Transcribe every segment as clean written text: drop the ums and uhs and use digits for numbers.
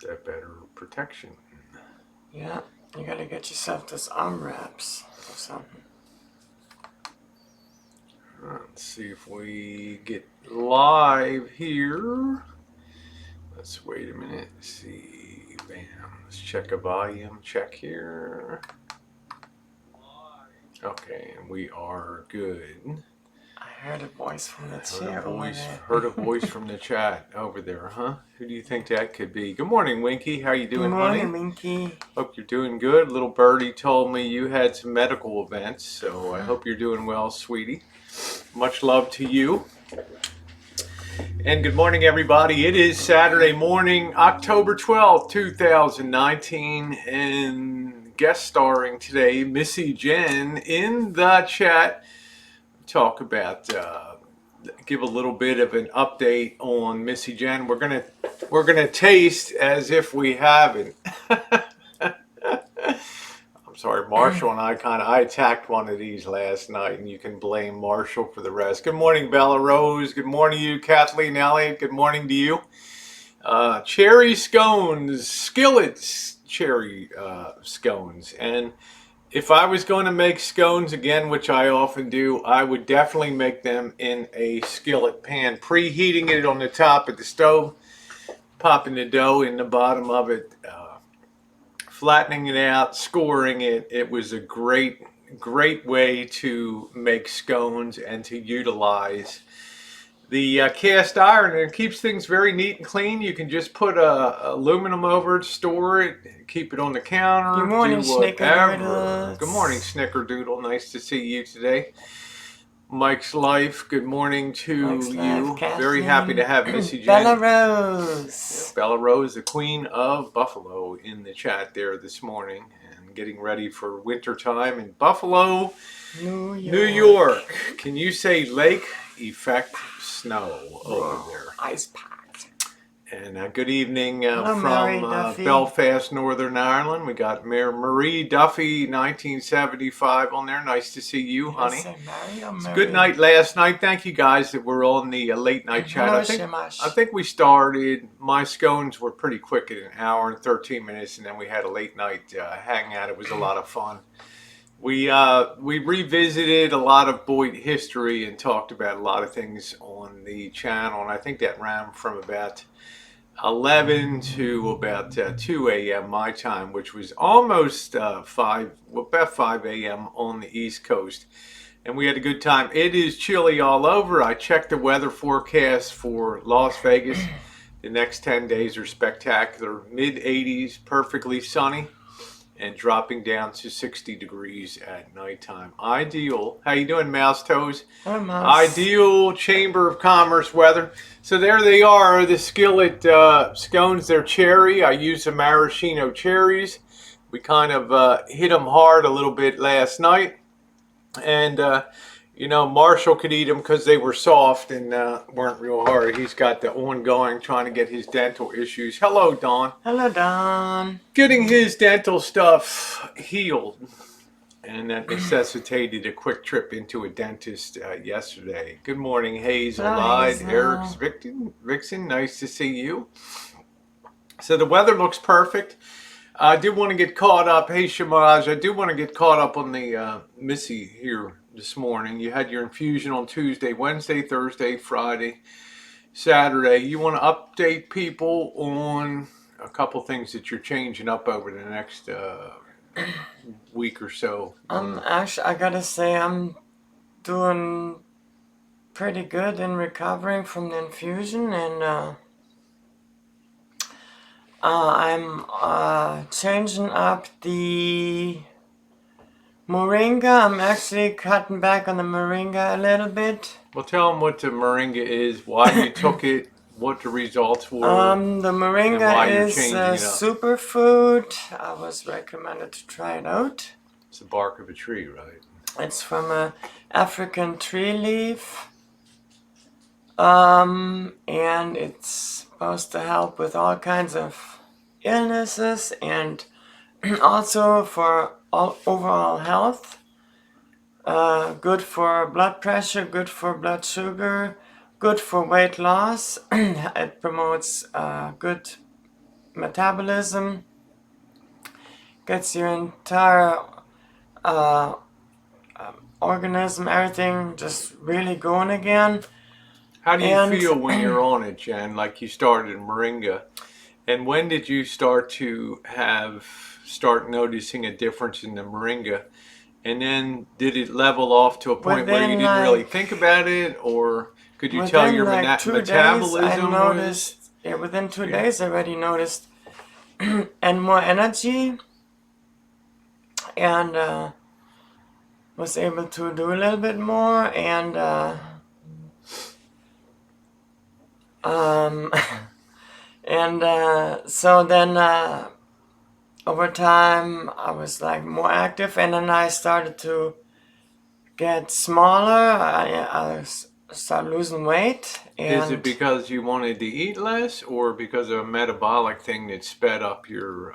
that better protection. Yeah, you gotta get yourself those arm wraps or something. Let's see if we get live here. Let's wait a minute. See, bam. Let's check a volume check here. Okay, and we are good. I heard a voice from the chair over there. Heard a voice from the chat over there, huh? Who do you think that could be? Good morning, Winky. How you doing, Good honey? morning, Winky. Hope you're doing good. Little birdie told me you had some medical events, so I hope you're doing well, sweetie. Much love to you. And good morning, everybody. It is Saturday morning, October 12th, 2019, and guest starring today, Missy Jenn in the chat. Talk about, give a little bit of an update on Missy Jenn. We're gonna taste as if we haven't. I'm sorry, Marshall and I attacked one of these last night, and you can blame Marshall for the rest. Good morning, Bella Rose. Good morning to you, Kathleen Elliott. Good morning to you. Cherry scones, Skillet's cherry scones. And if I was going to make scones again, which I often do, I would definitely make them in a skillet pan, preheating it on the top of the stove, popping the dough in the bottom of it, flattening it out, scoring it. It was a great way to make scones and to utilize the cast iron, and it keeps things very neat and clean. You can just put aluminum over it, store it, keep it on the counter. Good morning, Snickerdoodles. Good morning, Snickerdoodle. Nice to see you today. Mike's Life, good morning to you. Very happy to have Missy Jenn. Bella Rose. Yeah, Bella Rose, the Queen of Buffalo, in the chat there this morning, and getting ready for winter time in Buffalo, New York. Can you say lake effect snow over there? Ice packed. And good evening from Belfast, Northern Ireland. We got Mayor Marie Duffy, 1975 on there. Nice to see you, honey. It's a good night last night. Thank you guys that were on the late night chat. I think we started, my scones were pretty quick at an hour and 13 minutes, and then we had a late night hangout. It was a lot of fun. We revisited a lot of Boyd history and talked about a lot of things on the channel, and I think that ran from about 11 to about 2 a.m. my time, which was almost 5 a.m. on the East Coast. And we had a good time. It is chilly all over. I checked the weather forecast for Las Vegas. The next 10 days are spectacular. Mid-80s, perfectly sunny, and dropping down to 60 degrees at nighttime. Ideal. How you doing, Mouse Toes? Hi, Mouse. Ideal Chamber of Commerce weather. So there they are, the Skillet scones. They're cherry. I used some maraschino cherries. We kind of hit them hard a little bit last night. And, you know, Marshall could eat them because they were soft and weren't real hard. He's got the ongoing trying to get his dental issues. Hello, Don. Hello, Don. Getting his dental stuff healed. And that necessitated a quick trip into a dentist yesterday. Good morning, Hazel, Lyde, Eric's Vixen. Nice to see you. So the weather looks perfect. I do want to get caught up. Hey, Shamaj, I do want to get caught up on the Missy here this morning. You had your infusion on Tuesday, Wednesday, Thursday, Friday, Saturday. You want to update people on a couple things that you're changing up over the next week or so? Actually, I gotta say, I'm doing pretty good in recovering from the infusion, and I'm changing up the moringa. I'm actually cutting back on the moringa a little bit. Well, tell them what the moringa is, why you took it, what the results were. The moringa is a superfood. I was recommended to try it out. It's the bark of a tree, right? It's from an African tree leaf. And it's supposed to help with all kinds of illnesses and also for overall health. Good for blood pressure, good for blood sugar, good for weight loss. It promotes good metabolism, gets your entire uh, organism, everything just really going again. How do you feel when you're on it, Jen? Like you started Moringa, and when did you start noticing a difference in the Moringa? And then did it level off to a point where you didn't really think about it, or could you tell your like 2 metabolism days, I noticed, within 2 days I already noticed and more energy, and was able to do a little bit more, and so then over time I was like more active, and then I started to get smaller. I started losing weight. And is it because you wanted to eat less, or because of a metabolic thing that sped up your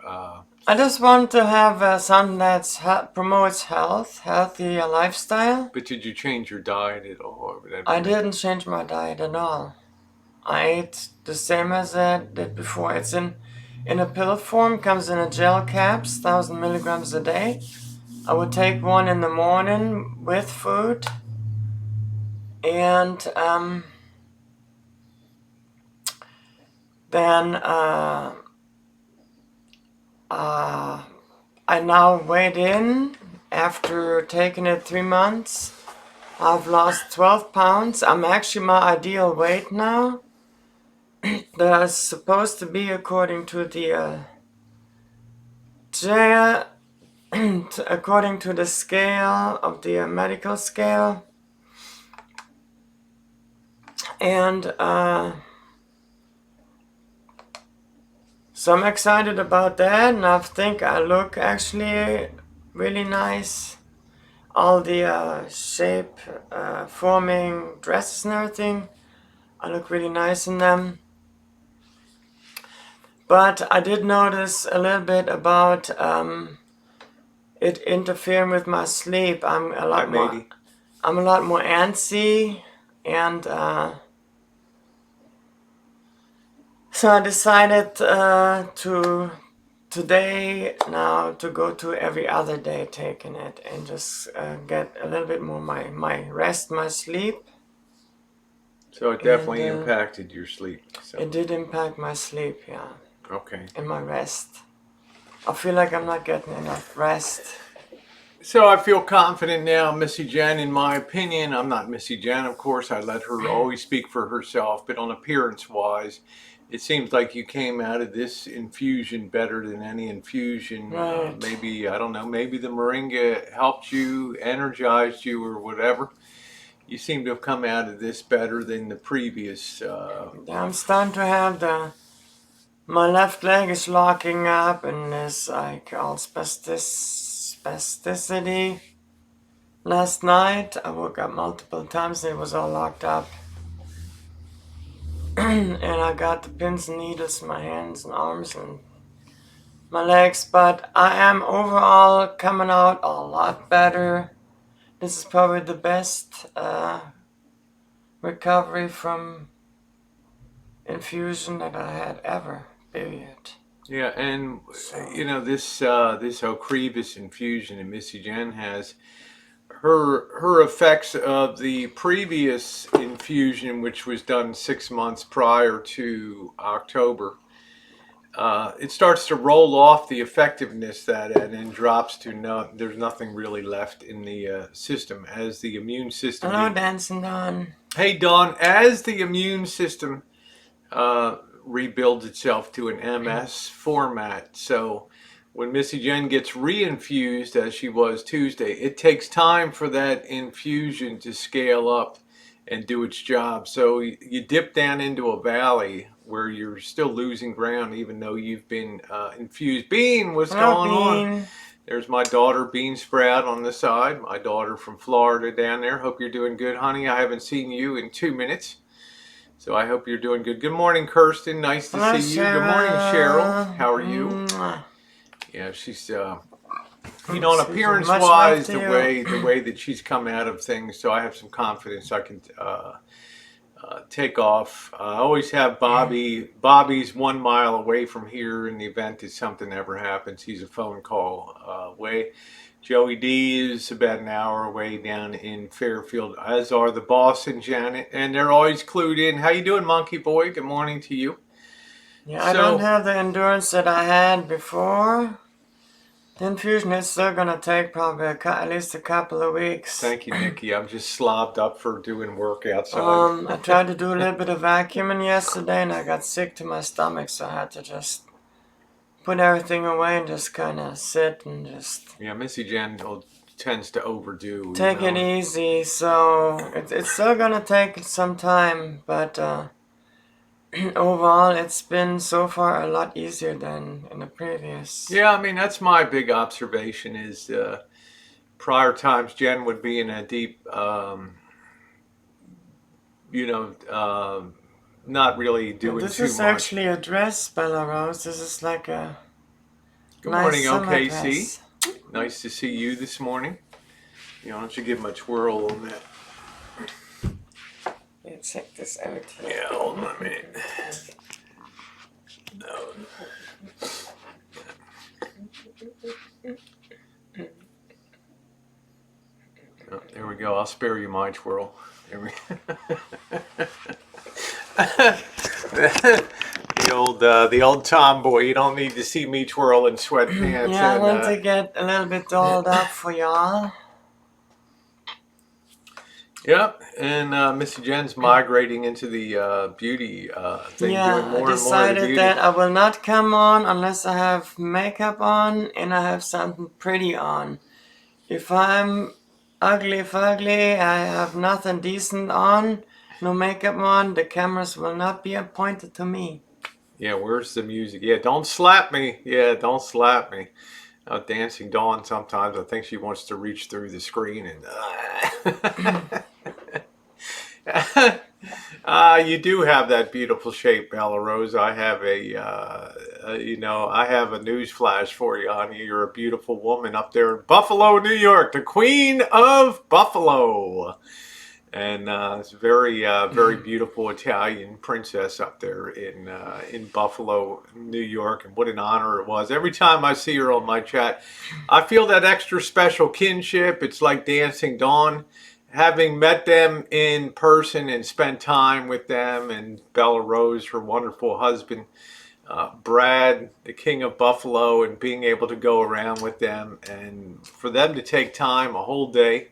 I just want to have something that promotes healthy lifestyle. But did you change your diet at all? I didn't change my diet at all. I ate the same as I did before. It's in a pill form, comes in a gel caps, 1,000 milligrams a day. I would take one in the morning with food, and then I now weighed in after taking it 3 months. I've lost 12 pounds. I'm actually my ideal weight now. That's supposed to be according to the according to the scale of the medical scale. And so I'm excited about that, and I think I look actually really nice. All the shape forming dresses and everything, I look really nice in them. But I did notice a little bit about it interfering with my sleep. I'm a lot more antsy, and so I decided today now to go to every other day taking it, and just get a little bit more my rest, my sleep. So it definitely impacted your sleep. So. It did impact my sleep, yeah. Okay. And my rest. I feel like I'm not getting enough rest. So I feel confident now, Missy Jenn, in my opinion. I'm not Missy Jenn, of course. I let her always speak for herself. But on appearance-wise, it seems like you came out of this infusion better than any infusion. Right. Maybe, I don't know, maybe the Moringa helped you, energized you, or whatever. You seem to have come out of this better than the previous. I'm starting to have my left leg is locking up, and there's like all spasticity. Last night I woke up multiple times and it was all locked up. And I got the pins and needles in my hands and arms and my legs, but I am overall coming out a lot better. This is probably the best recovery from infusion that I had ever, period. Yeah, and you know, this Ocrevus infusion that Missy Jenn has, her effects of the previous infusion, which was done 6 months prior to October, it starts to roll off the effectiveness and then drops to there's nothing really left in the system as the immune system. Hello, Dancing Dawn. Hey, Dawn. As the immune system rebuilds itself to an MS format, so when Missy Jenn gets reinfused, as she was Tuesday, it takes time for that infusion to scale up and do its job. So you dip down into a valley where you're still losing ground, even though you've been infused. Bean, what's going on? There's my daughter, Bean Sprout, on the side. My daughter from Florida down there. Hope you're doing good, honey. I haven't seen you in 2 minutes, so I hope you're doing good. Good morning, Kirsten. Nice to see you. Good morning, Cheryl. How are you? Yeah, she's, you know, appearance-wise, the way that she's come out of things, so I have some confidence I can take off. I always have Bobby. Bobby's 1 mile away from here in the event that something ever happens. He's a phone call away. Joey D is about an hour away down in Fairfield, as are the boss and Janet, and they're always clued in. How you doing, Monkey Boy? Good morning to you. Yeah, I don't have the endurance that I had before. The infusion is still gonna take probably at least a couple of weeks. Thank you, Nikki. I'm just slobbed up for doing work outside. I tried to do a little bit of vacuuming yesterday, and I got sick to my stomach, so I had to just put everything away and just kind of sit and just... Yeah, Missy Jenn tends to overdo. Take it easy, so it's still gonna take some time, but overall it's been so far a lot easier than in the previous. Yeah, I mean, that's my big observation is prior times Jenn would be in a deep, not really doing too much. This is actually a dress, Bella Rose. This is like a Good nice morning, OKC. dress. Nice to see you this morning. You know, why don't you give him a twirl on that? Yeah, check this out. Yeah, hold on a minute. No. Oh, there we go. I'll spare you my twirl. There we the old tomboy. You don't need to see me twirl in sweatpants. Yeah, I want to get a little bit dolled up for y'all. Yep, and Missy Jenn's migrating into the beauty thing. Yeah, doing more I decided and more of the that I will not come on unless I have makeup on and I have something pretty on. If I'm ugly fugly, I have nothing decent on, no makeup on, the cameras will not be pointed to me. Yeah, where's the music? Yeah, don't slap me. Yeah, don't slap me. Dancing Dawn, sometimes I think she wants to reach through the screen and... you do have that beautiful shape, Bella Rose. I have I have a news flash for you, honey. You're a beautiful woman up there in Buffalo, New York, the Queen of Buffalo. And it's a very, very beautiful Italian princess up there in Buffalo, New York. And what an honor it was. Every time I see her on my chat, I feel that extra special kinship. It's like Dancing Dawn. Having met them in person and spent time with them, and Bella Rose, her wonderful husband, Brad, the King of Buffalo, and being able to go around with them, and for them to take time, a whole day,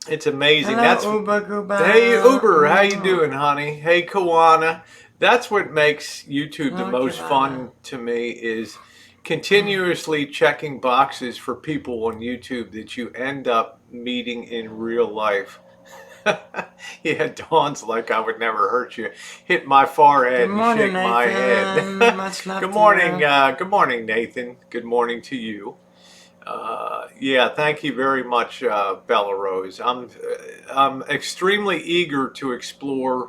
it's amazing. Hello, Uber Gooba. Hey Uber, how you doing, honey? Hey Kawana. That's what makes YouTube the most fun to me is continuously checking boxes for people on YouTube that you end up meeting in real life. Yeah, Dawn's like, I would never hurt you. Hit my forehead and shake my head. Good morning, good morning, Nathan. Good morning to you. Yeah, thank you very much, Bella Rose. I'm extremely eager to explore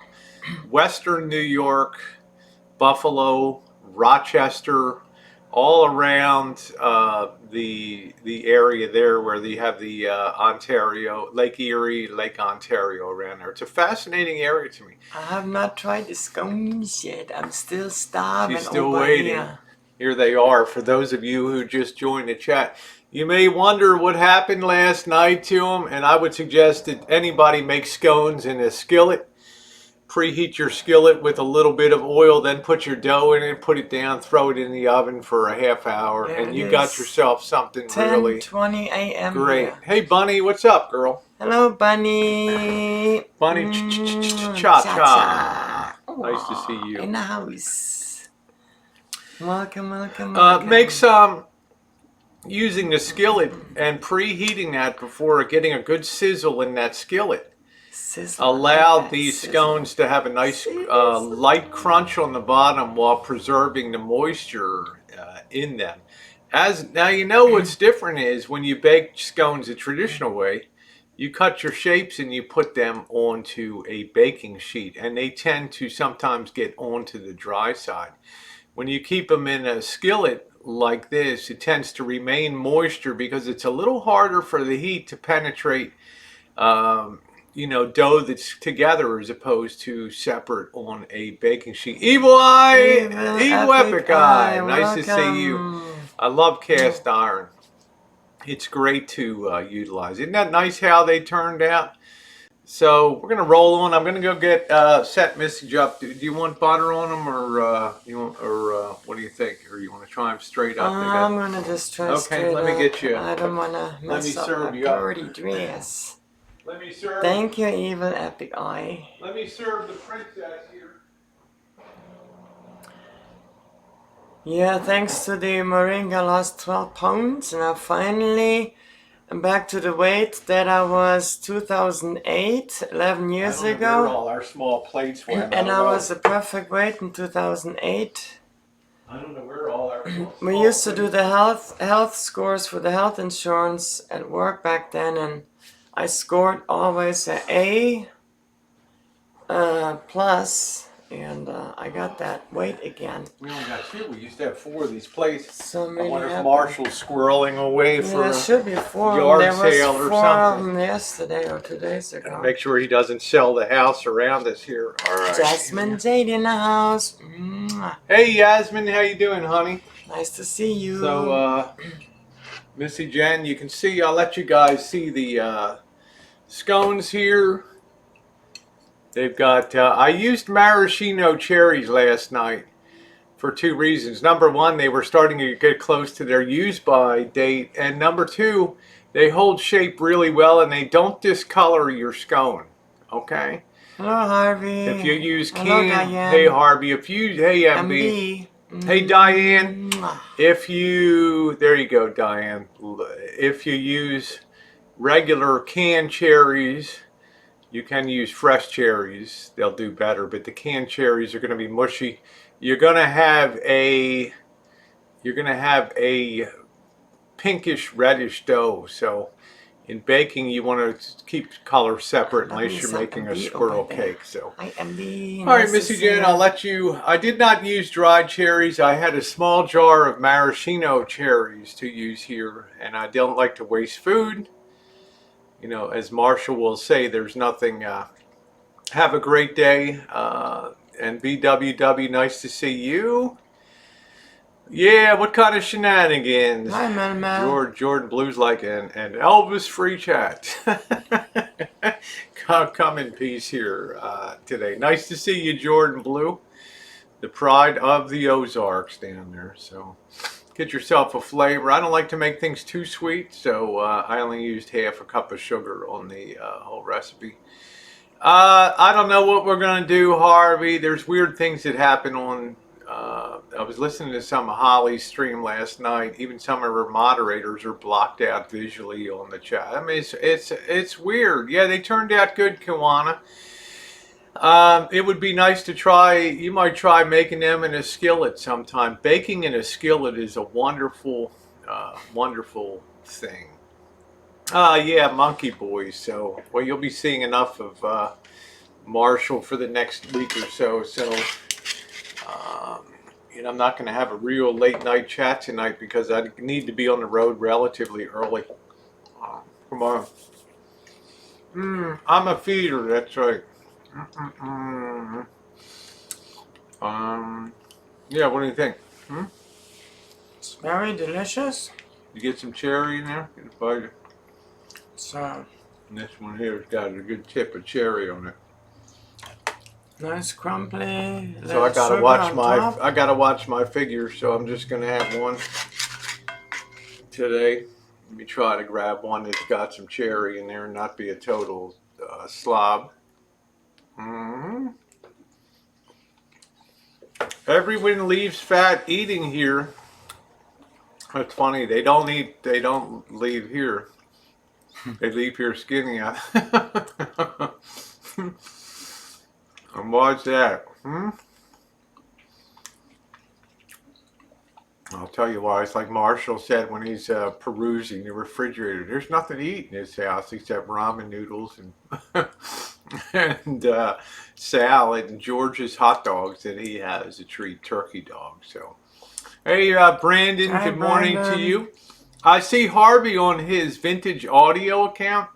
Western New York, Buffalo, Rochester, all around the area there where they have the Ontario, Lake Erie, Lake Ontario around there. It's a fascinating area to me. I have not tried the scones yet. I'm still starving. She's still waiting. Here they are. For those of you who just joined the chat, you may wonder what happened last night to them, and I would suggest that anybody makes scones in a skillet. Preheat your skillet with a little bit of oil, then put your dough in it, put it down, throw it in the oven for a half hour, and you got yourself something really 10:20 a.m. great. Here. Hey, Bunny, what's up, girl? Hello, Bunny. Bunny, cha-cha. Nice to see you. In the house. Welcome. Make some... using the skillet and preheating that before getting a good sizzle in that skillet. Allow these scones to have a nice light crunch on the bottom while preserving the moisture in them. Now you know what's different is when you bake scones the traditional way, you cut your shapes and you put them onto a baking sheet, and they tend to sometimes get onto the dry side. When you keep them in a skillet like this, it tends to remain moisture because it's a little harder for the heat to penetrate dough that's together as opposed to separate on a baking sheet. Evil Eye, Evil Epic Eye. Nice to see you. I love cast iron. It's great to utilize. Isn't that nice how they turned out? So we're gonna roll on. I'm gonna go get set Missy up. Do you want butter on them, or what do you think? Or you want to try them straight up? I'm gonna just try straight up. Okay, let me get you. I don't wanna mess up my dirty dress. Let me serve. Thank you, Evil Epic Eye. Let me serve the princess here. Yeah, thanks to the moringa, I lost 12 pounds, and I finally am back to the weight that I was 2008, 11 years ago. Where all our small plates went. And I was a perfect weight in 2008. I don't know where all our. We used to do the health scores for the health insurance at work back then, and I scored always an A plus, and I got that weight again. We only got 2. We used to have 4 of these plates. So I wonder if Marshall's squirreling away for there should be 4 yard there sale was or 4 something. of them yesterday or 2 days ago. Make sure he doesn't sell the house around us here. All right. Jasmine Jade in the house. Mwah. Hey Yasmin, how you doing, honey? Nice to see you. So, Missy, Jenn, you can see. I'll let you guys see the scones here. They've got. I used maraschino cherries last night for 2 reasons. Number 1, they were starting to get close to their use-by date, and number 2, they hold shape really well and they don't discolor your scone. Okay. Hello, Harvey. If you use Hello, Diane. hey Harvey, hey MB. Hey Diane, if you, there you go Diane, if you use regular canned cherries, you can use fresh cherries, they'll do better, but the canned cherries are going to be mushy. You're going to have a pinkish reddish dough, so in baking you want to keep color separate unless you're making a squirrel cake. So all right, Missy Jenn, I'll let you. I did not use dried cherries. I had a small jar of maraschino cherries to use here, and I don't like to waste food. As Marshall will say, there's nothing. Have a great day, and BWW, nice to see you. Yeah, what kind of shenanigans? Hi, man. Jordan Blue's like an Elvis free chat. Come in peace here today. Nice to see you, Jordan Blue. The pride of the Ozarks down there. So get yourself a flavor. I don't like to make things too sweet, so I only used half a cup of sugar on the whole recipe. I don't know what we're going to do, Harvey. There's weird things that happen on... I was listening to some of Holly's stream last night. Even some of her moderators are blocked out visually on the chat. I mean, it's weird. Yeah, they turned out good, Kiwana. It would be nice to try. You might try making them in a skillet sometime. Baking in a skillet is a wonderful, wonderful thing. Yeah, Monkey Boys. So, well, you'll be seeing enough of Marshall for the next week or so. So. I'm not going to have a real late night chat tonight because I need to be on the road relatively early. Come on. I'm a feeder, that's right. Yeah, what do you think? It's very delicious. You get some cherry in there? Get a bite. So, and this one here has got a good tip of cherry on it. Nice crumbly. So I gotta watch my figures. So I'm just gonna have one today. Let me try to grab one that's got some cherry in there and not be a total slob. Everyone leaves fat eating here. That's funny. They don't leave here. They leave here skinny. And why's that? I'll tell you why. It's like Marshall said when he's perusing the refrigerator. There's nothing to eat in his house except ramen noodles and salad and George's hot dogs that he has a treat, turkey dogs. So, hey, Brandon. Hi, good morning Brandon. to you. I see Harvey on his vintage audio account.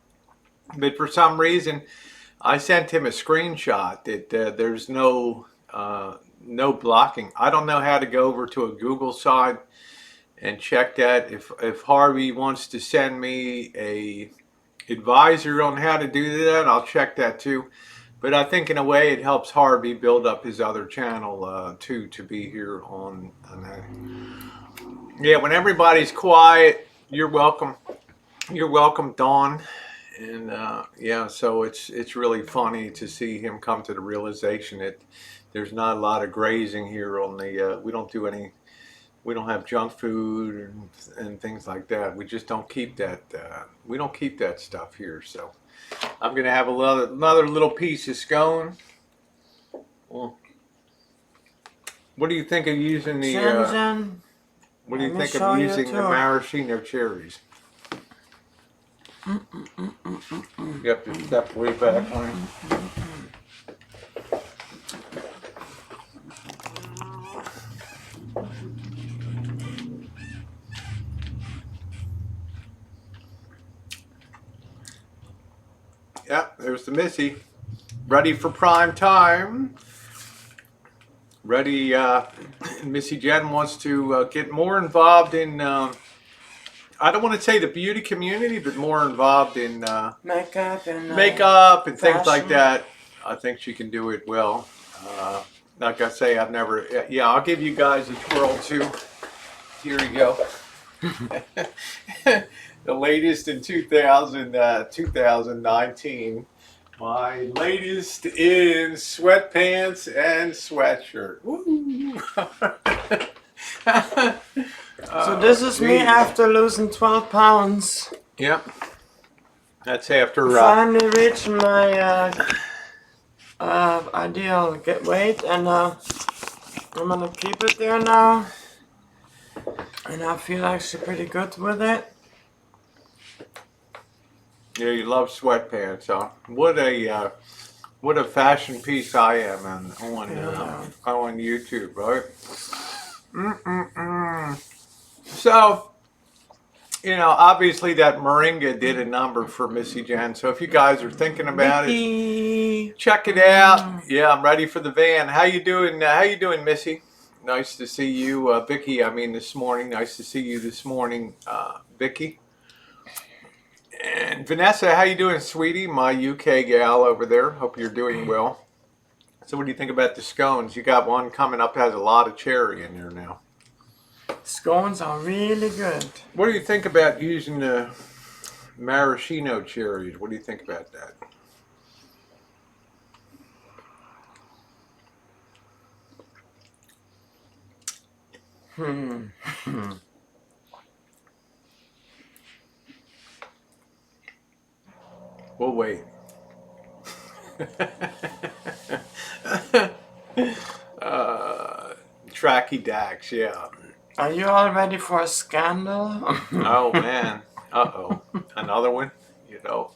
But for some reason, I sent him a screenshot that there's no blocking. I don't know how to go over to a Google side and check that. If Harvey wants to send me a advisor on how to do that, I'll check that too. But I think in a way it helps Harvey build up his other channel too, to be here on that. Yeah, when everybody's quiet, you're welcome. You're welcome, Dawn. And yeah, so it's really funny to see him come to the realization that there's not a lot of grazing here on the. We don't have junk food and things like that. We just don't keep that. We don't keep that stuff here. So I'm gonna have another little piece of scone. Well, what do you think of using the? Jenn, what do you think of using the maraschino cherries? You have to step way back, honey. Yeah, there's the Missy. Ready for prime time. Ready, Missy Jenn wants to get more involved in, I don't want to say the beauty community, but more involved in makeup and things like that. I think she can do it well. Like I say, I've never, yeah, I'll give you guys a twirl too. Here you go. The latest in 2019. My latest in sweatpants and sweatshirt. Woo! So this is me after losing 12 pounds. Yep. That's after finally reached my ideal weight, and I'm gonna keep it there now. And I feel actually pretty good with it. Yeah, you love sweatpants, huh? What a fashion piece I am on YouTube, right? So, you know, obviously that moringa did a number for Missy Jenn. So if you guys are thinking about it, check it out. Yeah, I'm ready for the van. How you doing? How you doing, Missy? Nice to see you, Vicky. I mean, this morning. Nice to see you this morning, Vicky. And Vanessa, how you doing, sweetie? My UK gal over there. Hope you're doing well. So what do you think about the scones? You got one coming up that has a lot of cherry in there now. Scones are really good. What do you think about using the maraschino cherries? What do you think about that? We'll wait. Tracky Dax, yeah. Are you all ready for a scandal? Oh man. Uh-oh. Another one? You know.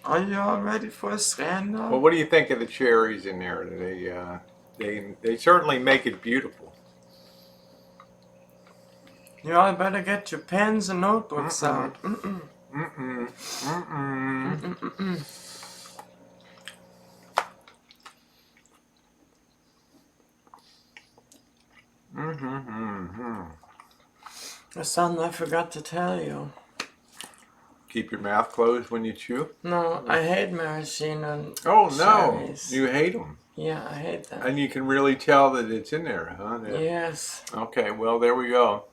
Are you all ready for a scandal? Well, what do you think of the cherries in there? They certainly make it beautiful. You all better get your pens and notebooks out. There's something I forgot to tell you. Keep your mouth closed when you chew? No, I hate maraschino. Oh no, cherries. you hate them. Yeah, I hate them. And you can really tell that it's in there, huh? Yes. Okay, well there we go.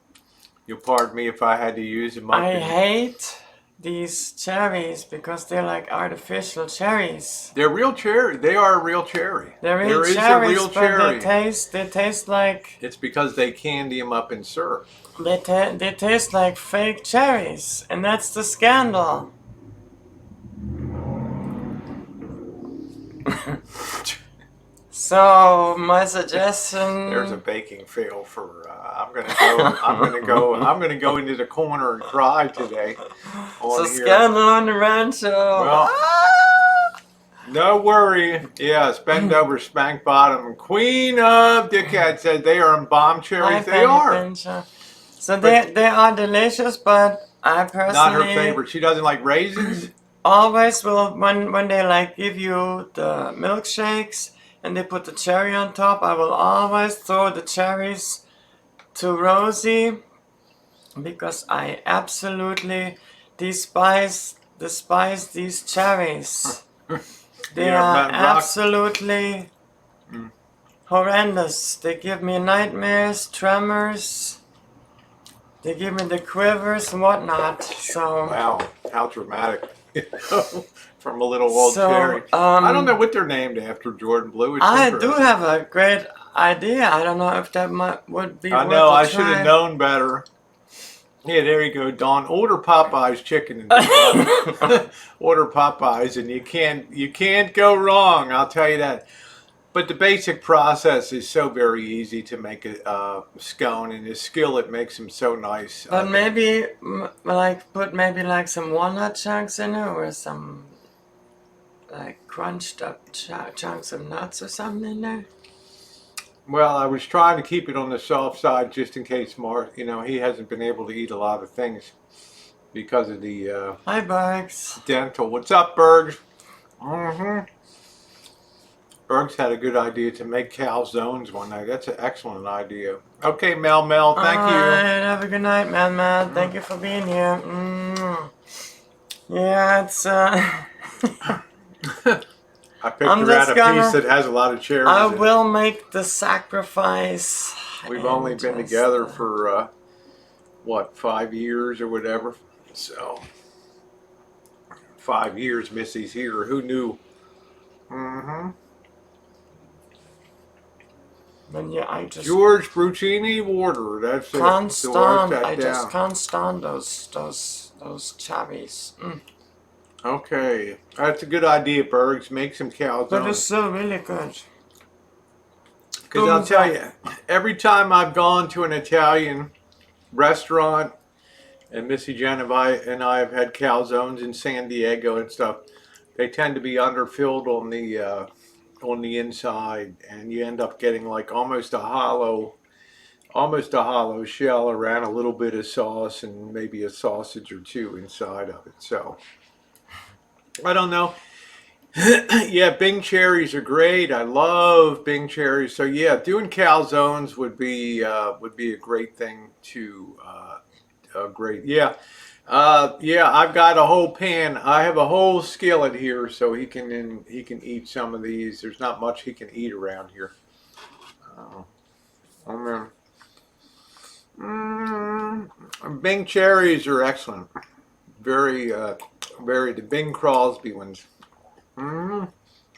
You'll pardon me if I had to use them up. I hate these cherries because they're like artificial cherries. They're real cherry. They are a real cherry. They're real there cherries, is a real but cherry. they taste like... It's because they candy them up in syrup. They taste like fake cherries, and that's the scandal. So my suggestion. There's a baking fail for. I'm gonna go into the corner and cry today. So scandal on the rancho. Well, no worry. Yes, bend over, spank bottom. Queen of Dickhead said they are bomb cherries. They are. So they are delicious, but I personally not her favorite. She doesn't like raisins. Always will when they like give you the milkshakes and they put the cherry on top. I will always throw the cherries to Rosie because I absolutely despise these cherries. They are absolutely horrendous. They give me nightmares, tremors. They give me the quivers and whatnot. So wow, how dramatic! From a little old cherry. I don't know what they're named after, Jordan Blue. I do have a great idea. I don't know if that would be. I know. I should have known better. Yeah, there you go, Dawn. Order Popeye's chicken and order Popeye's, and you can't go wrong. I'll tell you that. But the basic process is so very easy to make a scone, and the skillet makes them so nice. But maybe put like some walnut chunks in it, or some like crunched up chunks of nuts or something in there. Well, I was trying to keep it on the soft side just in case Mark, he hasn't been able to eat a lot of things because of the hi Bergs. Dental. What's up, Bergs? Bergs had a good idea to make calzones one night. That's an excellent idea. Okay, Mel, thank you. All right, have a good night, Mel. Thank you for being here. Yeah, it's I picked her out a piece that has a lot of cherries. I will make the sacrifice. We've only been together for 5 years or whatever. So 5 years, Missy's here. Who knew? But yeah, I just George Bruccini water. That's it. I just can't stand those cherries. Okay, that's a good idea, Bergs. Make some calzones. But it's still really good. Because I'll tell you, every time I've gone to an Italian restaurant, and Missy, Jenn, and I have had calzones in San Diego and stuff, they tend to be underfilled on the inside, and you end up getting like almost a hollow shell around a little bit of sauce and maybe a sausage or two inside of it. So I don't know. Yeah, Bing cherries are great. I love Bing cherries. So yeah, doing calzones would be a great thing to yeah. I've got a whole pan. I have a whole skillet here, so he can eat some of these. There's not much he can eat around here. Bing cherries are excellent. Very the Bing Crosby ones.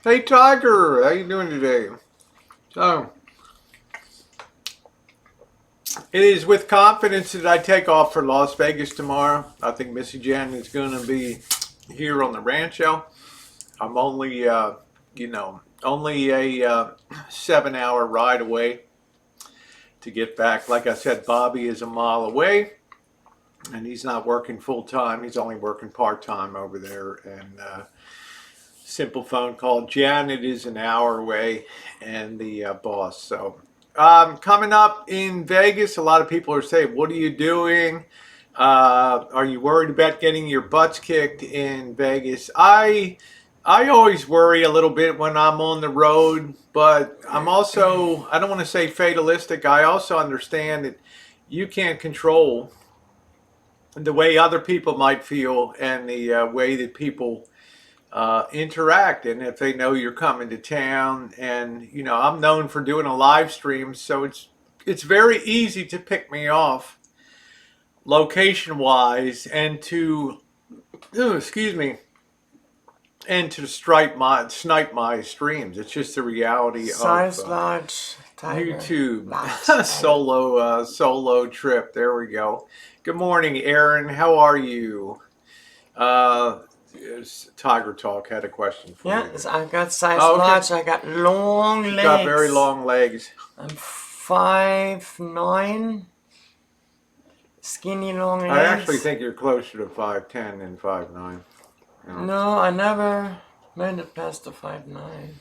Hey Tiger, how you doing today? So it is with confidence that I take off for Las Vegas tomorrow. I think Missy Jenn is going to be here on the Rancho. I'm only a 7-hour ride away to get back. Like I said, Bobby is a mile away, and he's not working full time. He's only working part time over there. And simple phone call. Janet is an hour away, and the boss. So coming up in Vegas, a lot of people are saying, "What are you doing? Are you worried about getting your butts kicked in Vegas?" I always worry a little bit when I'm on the road, but I'm also, I don't want to say fatalistic. I also understand that you can't control the way other people might feel and the way that people interact, and if they know you're coming to town. And I'm known for doing a live stream, so it's very easy to pick me off location wise and to and to snipe my streams. It's just the reality of large tiger. YouTube. Solo trip. There we go. Good morning, Aaron. How are you? Tiger Talk had a question for you. Yeah, I got size large. I got long legs. You got very long legs. I'm 5'9". Skinny long legs. I actually think you're closer to 5'10" than 5'9". No, I never made it past the 5'9".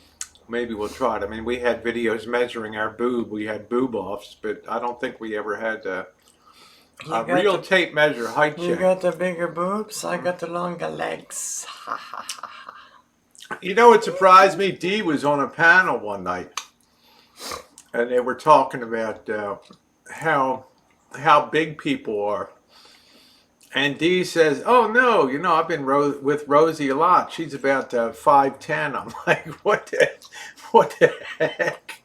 Maybe we'll try it. I mean, we had videos measuring our boob. We had boob offs, but I don't think we ever had A real tape measure height check. You got the bigger boobs, I got the longer legs. You know what surprised me? Dee was on a panel one night, and they were talking about how big people are. And Dee says, "Oh no, you know I've been with Rosie a lot. She's about 5'10". I'm like, what the heck?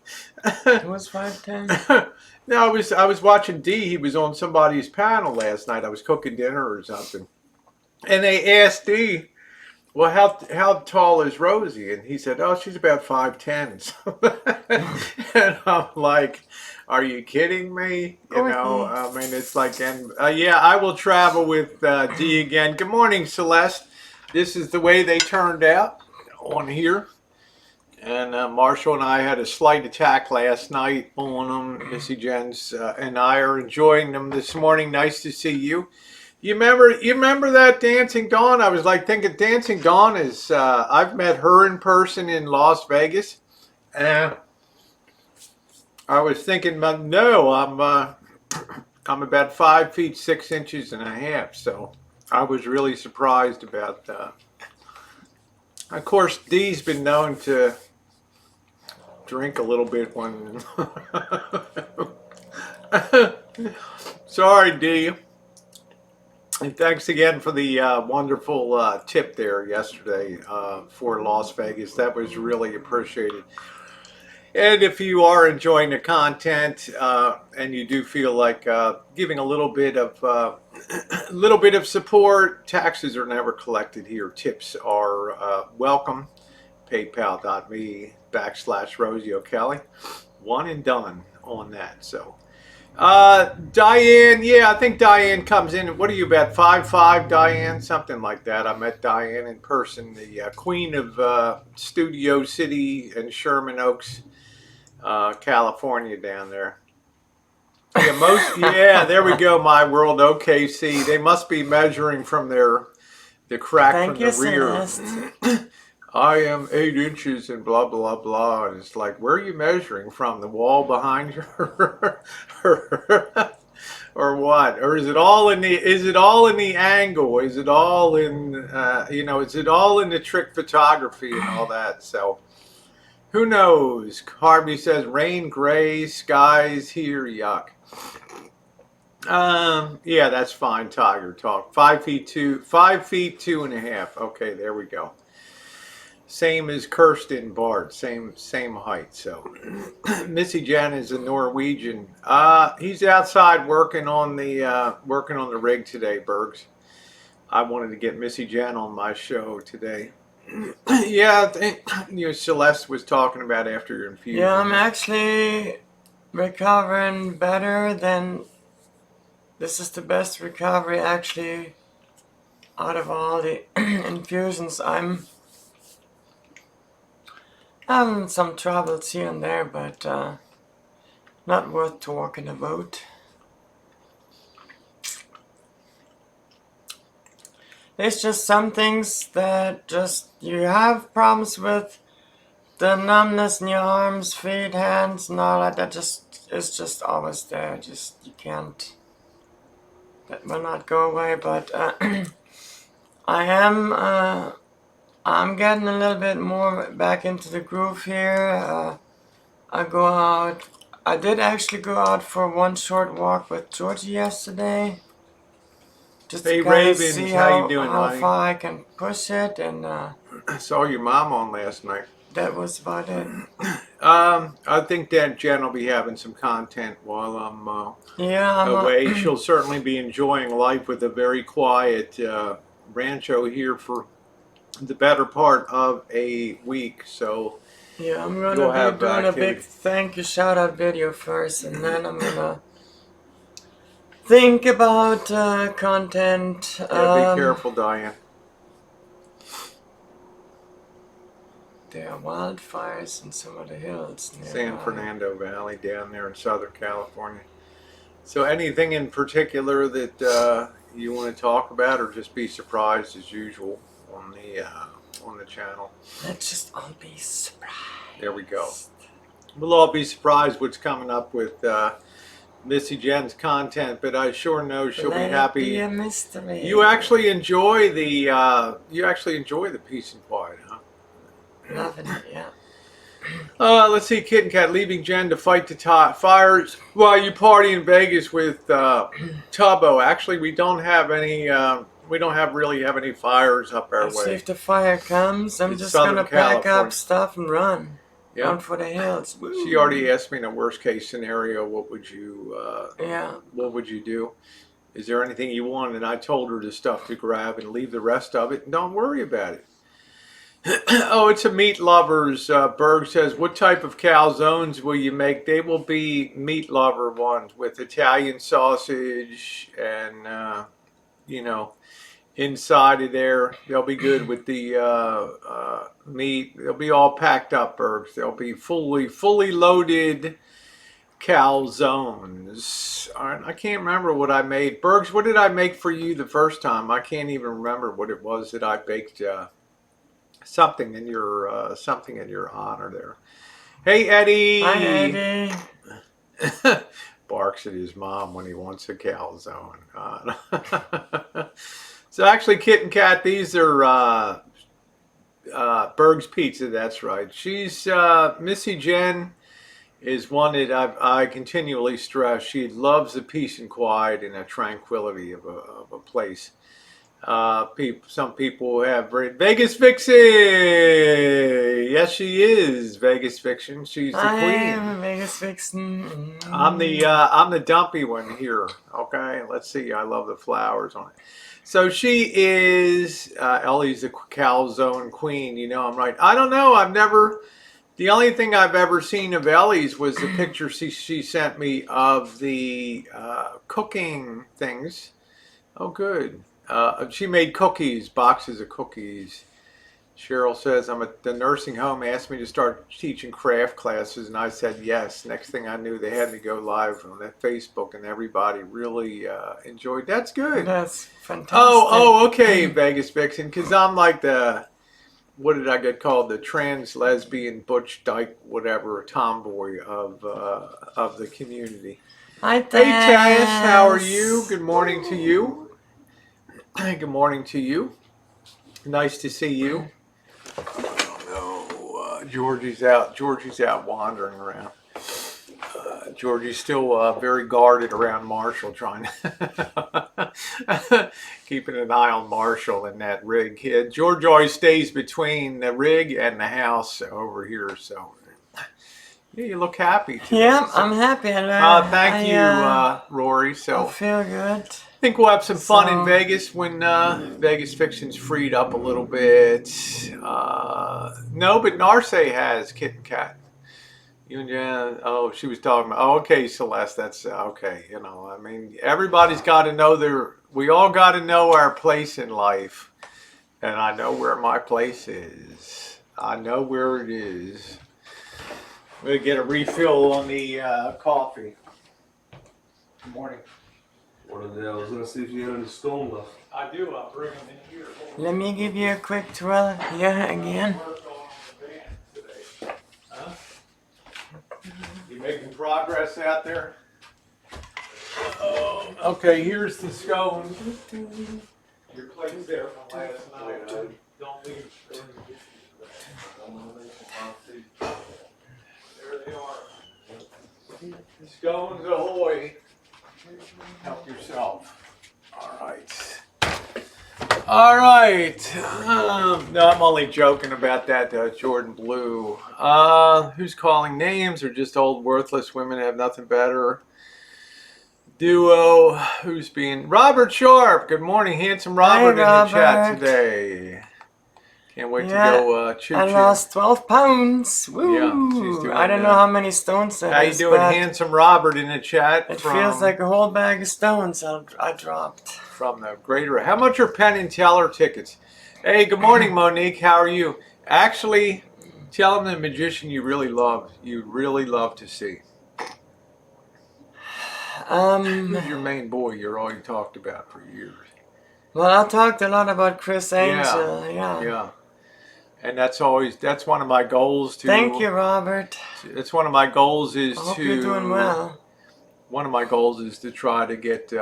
It was 5'10". No, I was watching Dee. He was on somebody's panel last night. I was cooking dinner or something, and they asked Dee, "Well, how tall is Rosie?" And he said, "Oh, she's about 5'10". And I'm like, "Are you kidding me?" You know, I mean, it's like, and yeah, I will travel with Dee again. Good morning, Celeste. This is the way they turned out on here. And Marshall and I had a slight attack last night on them. Missy, Jenn's and I are enjoying them this morning. Nice to see you. You remember that Dancing Dawn? I was like thinking Dancing Dawn is, I've met her in person in Las Vegas. And I was thinking, no, I'm about 5 feet 6 inches and a half. So I was really surprised about that. Of course, Dee's been known to drink a little bit when... Sorry, Dee. And thanks again for the wonderful tip there yesterday for Las Vegas. That was really appreciated. And if you are enjoying the content and you do feel like giving a little bit of support, taxes are never collected here. Tips are welcome. PayPal.me/Rosie O'Kelly. One and done on that. So. Diane, yeah, I think Diane comes in. What are you, about 5'5", Diane? Something like that. I met Diane in person, the queen of Studio City and Sherman Oaks, California, down there. Yeah, yeah, there we go. My World, OKC. They must be measuring from the crack from the rear. Celeste. I am 8 inches and blah blah blah, and it's like, where are you measuring from? The wall behind you, or what? Or is it all in the? Is it all in the angle? Is it all in? Is it all in the trick photography and all that? So, who knows? Harvey says rain, gray skies here. Yuck. Yeah, that's fine. Tiger talk. 5 feet 2.5. Okay, there we go. Same as Kirsten Bard, same height. So Missy Jenn is a Norwegian. He's outside working on the rig today, Bergs. I wanted to get Missy Jenn on my show today. Yeah, I think Celeste was talking about after your infusion. Yeah, I'm actually recovering better than. This is the best recovery actually out of all the infusions. I'm having some troubles here and there, but not worth talking about. There's just some things that just you have problems with. The numbness in your arms, feet, hands, and all that just is just always there. Just you can't. That will not go away. But I'm getting a little bit more back into the groove here. I go out. I did actually go out for one short walk with Georgie yesterday. Just to kind of see how far I can push it. And I saw your mom on last night. That was about it. I think that Jen will be having some content while I'm away. She'll certainly be enjoying life with a very quiet rancho here for the better part of a week. So yeah, I'm gonna be doing a big thank you shout out video first, and then I'm gonna think about content. Yeah, be careful, Diane. There are wildfires in some of the hills nearby. San Fernando Valley down there in Southern California. So anything in particular that you want to talk about, or just be surprised as usual on the channel? Let's just all be surprised. There we go. We'll all be surprised what's coming up with Missy Jenn's content, but I sure know she'll be Let happy. It be a mystery. You actually enjoy the peace and quiet, huh? Loving it, yeah. Let's see, Kit and Kat leaving Jenn to fight the fires while you party in Vegas with Tubbo. Actually, we don't have any. We don't really have any fires up our Let's way. see if the fire comes. I'm It's just Southern gonna pack California. up stuff and run. Yeah. Run for the hills. Woo. She already asked me in a worst case scenario, what would you? Yeah. What would you do? Is there anything you want? And I told her the stuff to grab and leave the rest of it, and don't worry about it. Oh, it's a meat lovers. Berg says, what type of calzones will you make? They will be meat lover ones with Italian sausage and, you know, inside of there. They'll be good with the meat. They'll be all packed up, Bergs. They'll be fully loaded calzones. All right, I can't remember what I made. Bergs, what did I make for you the first time? I can't even remember what it was that I baked. Something in your honor there. Hey, Eddie. Hi, Eddie. Barks at his mom when he wants a calzone. So actually, Kit and Kat, these are Berg's Pizza. That's right. She's Missy Jenn is one that I continually stress. She loves the peace and quiet and the tranquility of a place. Some people have Vegas Vixen. Yes, she is Vegas Vixen. She's the queen. I am a Vegas Vixen. I'm the dumpy one here. Okay, let's see. I love the flowers on it. So she is Ellie's the calzone queen. You know, I'm right. I don't know. I've never. The only thing I've ever seen of Ellie's was the picture she sent me of the cooking things. Oh, good. She made cookies, boxes of cookies. Cheryl says, I'm at the nursing home, asked me to start teaching craft classes, and I said yes. Next thing I knew, they had me go live on that Facebook, and everybody really enjoyed. That's good. That's fantastic. Oh, okay, Vegas Vixen, because I'm like the, what did I get called? The trans lesbian butch dyke, whatever, tomboy of the community. Hi, Hey, Tess, how are you? Good morning to you. Good morning to you. Nice to see you. Oh no, Georgie's out wandering around. Georgie's still very guarded around Marshall, trying to keeping an eye on Marshall in that rig. George always stays between the rig and the house over here, so. Yeah, you look happy today. Yeah, I'm happy. Thank you, Rory. So I feel good. I think we'll have some fun in Vegas when Vegas Fiction's freed up a little bit. No, but Narce has Kit and Kat. You and Jen. Oh, she was talking about. Oh, okay, Celeste. That's okay. You know, I mean, everybody's got to know we all got to know our place in life, and I know where my place is. I know where it is. I'm going to get a refill on the coffee. Good morning. What the hell? I was going to see if you had any Scone left. I do. I'll bring them in here. Let me give you a quick twirl here again. Huh? You making progress out there? Oh, okay, here's the scone. Your plate's there from last night. Don't leave. There they are. Scones ahoy. Help yourself. All right. No, I'm only joking about that, Jordan Blue. Who's calling names or just old worthless women have nothing better? Duo. Who's being Robert Sharp? Good morning, handsome Robert. Hi, in the chat today. Can't wait to go choo-choo. I lost 12 pounds. Woo! Yeah, she's doing I don't know how many stones that How you is, doing, but handsome Robert in the chat? it feels like a whole bag of stones I dropped. From the greater. How much are Penn and Teller tickets? Hey, good morning, Monique. How are you? Actually, tell them the magician you really love to see. Who's your main boy you're all you talked about for years? Well, I talked a lot about Chris Angel. Yeah. And that's one of my goals to. Thank you, Robert. It's one of my goals is I hope to. you're doing well. one of my goals is to try to get.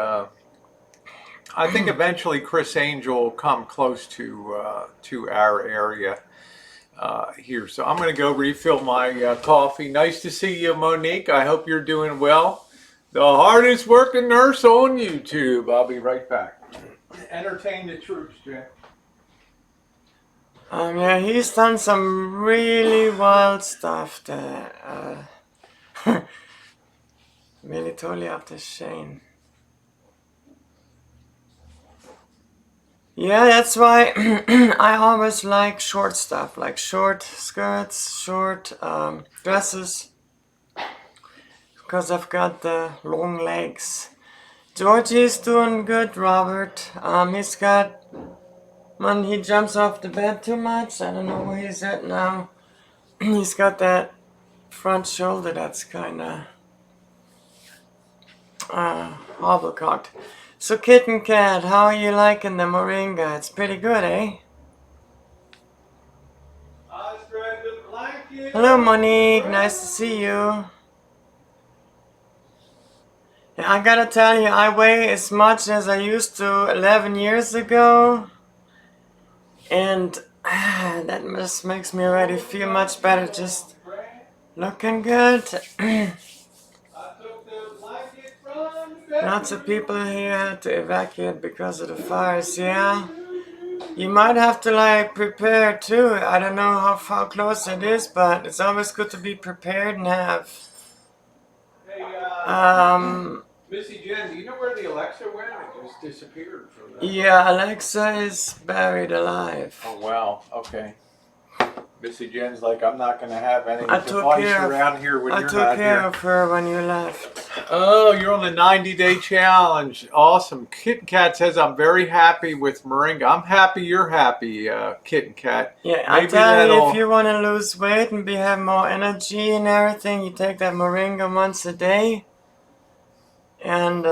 I think eventually Chris Angel will come close to our area here. So I'm going to go refill my coffee. Nice to see you, Monique. I hope you're doing well. The hardest working nurse on YouTube. I'll be right back. Entertain the troops, Jenn. Yeah, he's done some really wild stuff there. Really totally up to Shane. Yeah, that's why I always like short stuff, like short skirts, short dresses, because I've got the long legs. Georgie's doing good, Robert. He's got, when he jumps off the bed too much, I don't know where he's at now. He's got that front shoulder that's kinda hobble-cocked. So Kitten Cat, how are you liking the moringa? It's pretty good, eh? Hello Monique, nice to see you. Yeah, I gotta tell you, I weigh as much as I used to 11 years ago. And that just makes me already feel much better, just looking good. Lots of people here had to evacuate because of the fires, yeah. You might have to like prepare too. I don't know how close it is, but it's always good to be prepared and have. Missy, Jenn, do you know where the Alexa went? It just disappeared from that. Yeah, Alexa is buried alive. Oh wow, okay. Missy Jenn's like, I'm not going to have any device around here when you're not here. I took care of her when you left. Oh, you're on the 90-day challenge. Awesome. Kitten Cat says, I'm very happy with moringa. I'm happy you're happy, Kitten Cat. Yeah, I tell you, if you want to lose weight and have more energy and everything, you take that moringa once a day. And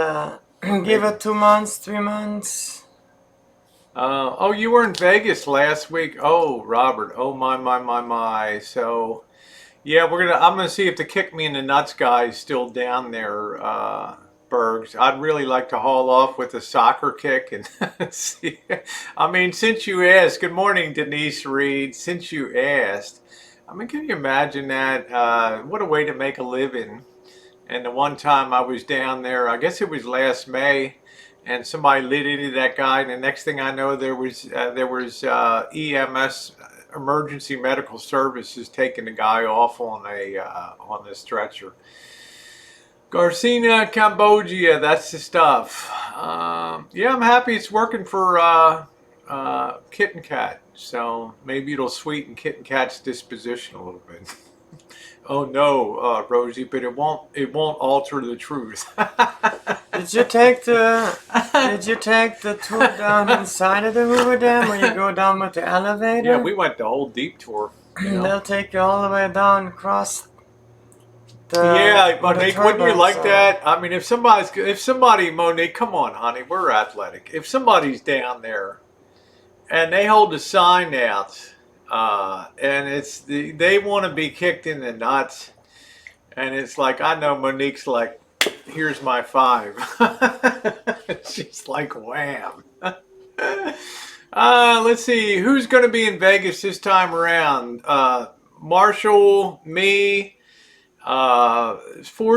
give it 2 months, 3 months. Oh, you were in Vegas last week. Oh, Robert. Oh, my. So, yeah, I'm gonna see if the Kick Me in the Nuts guy is still down there, Bergs. I'd really like to haul off with a soccer kick and see. I mean, since you asked, good morning, Denise Reed. Since you asked, I mean, can you imagine that? What a way to make a living. And the one time I was down there, I guess it was last May, and somebody lit into that guy, and the next thing I know, there was EMS, emergency medical services, taking the guy off on the stretcher. Garcina, Cambodia, that's the stuff. Yeah, I'm happy it's working for Kitten Cat, so maybe it'll sweeten Kitten Cat's disposition a little bit. Oh no, Rosie, but it won't alter the truth. Did you take the tour down inside of the Hoover Dam, or you go down with the elevator? Yeah, we went the whole deep tour. They'll take you all the way down across the. Yeah, Monique, wouldn't you like that? I mean, if somebody, Monique, come on, honey, we're athletic. If somebody's down there, and they hold a sign out. And they want to be kicked in the nuts, and it's like, I know Monique's like, here's my 5. She's like, wham. Let's see, who's going to be in Vegas this time around? Marshall, me, 4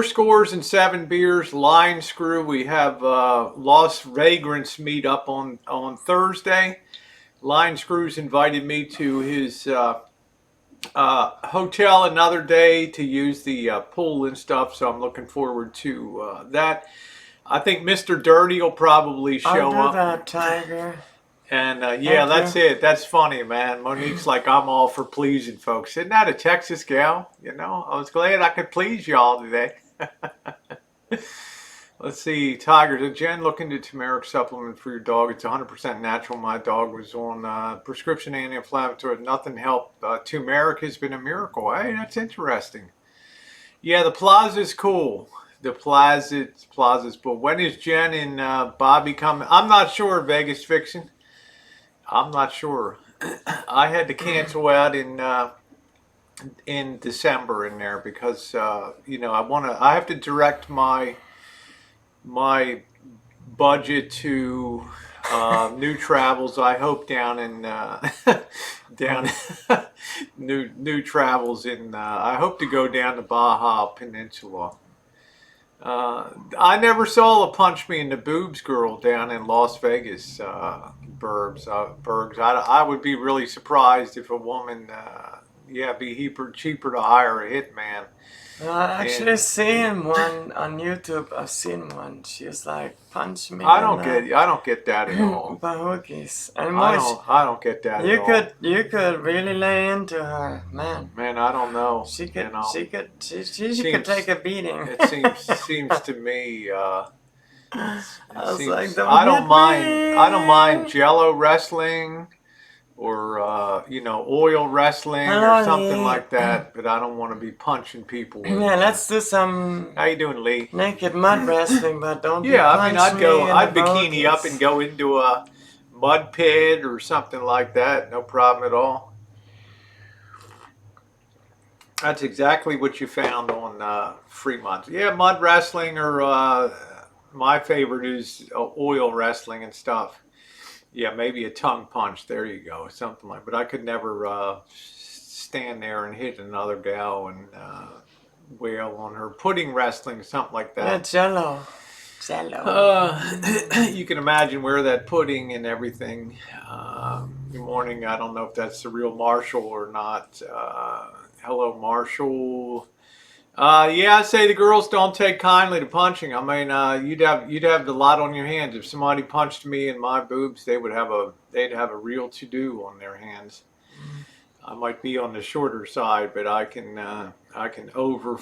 scores and 7 beers, Line Screw. We have Lost Vagrants meet up on Thursday. Line Screws invited me to his hotel another day to use the pool and stuff, so I'm looking forward to that. I think Mr. Dirty will probably show up. I'll do that, Tiger. And yeah, that's it. That's funny, man. Monique's like, I'm all for pleasing folks. Isn't that a Texas gal? You know, I was glad I could please y'all today. Let's see, Tigers. Jenn, look into turmeric supplement for your dog. It's 100% natural. My dog was on prescription anti-inflammatory. Nothing helped. Turmeric has been a miracle. Hey, that's interesting. Yeah, the plaza's cool. The plaza's cool. When is Jenn and Bobby coming? I'm not sure. Vegas Fiction. I'm not sure. I had to cancel out in December in there because you know, I have to direct my my budget to new travels. I hope down in down new travels in. I hope to go down the Baja Peninsula. I never saw a punch me in the boobs girl down in Las Vegas, Bergs. I would be really surprised if a woman, yeah, be cheaper to hire a hitman. I actually seen one on YouTube. I've seen one. She's like, punch me. I don't get that at all. Bahookies. And I don't get that at all. You could really lay into her, man. Man, I don't know. She could, you know. she could take a beating. It seems to me. I was like, I don't mind Jello wrestling, or you know, oil wrestling or something like that. But I don't want to be punching people. Yeah, let's do some. How you doing, Lee? Naked mud wrestling, but don't. Yeah, I mean, I'd I'd bikini up and go into a mud pit or something like that. No problem at all. That's exactly what you found on Fremont. Yeah, mud wrestling, or my favorite is oil wrestling and stuff. Yeah, maybe a tongue punch. There you go, something like. But I could never stand there and hit another gal and wail on her. Pudding wrestling, something like that. Yeah, Jello. You can imagine where that pudding and everything. Good morning. I don't know if that's the real Marshall or not. Hello, Marshall. Yeah, I say the girls don't take kindly to punching. I mean, you'd have a lot on your hands. If somebody punched me in my boobs, they'd have a real to-do on their hands. I might be on the shorter side, but I can over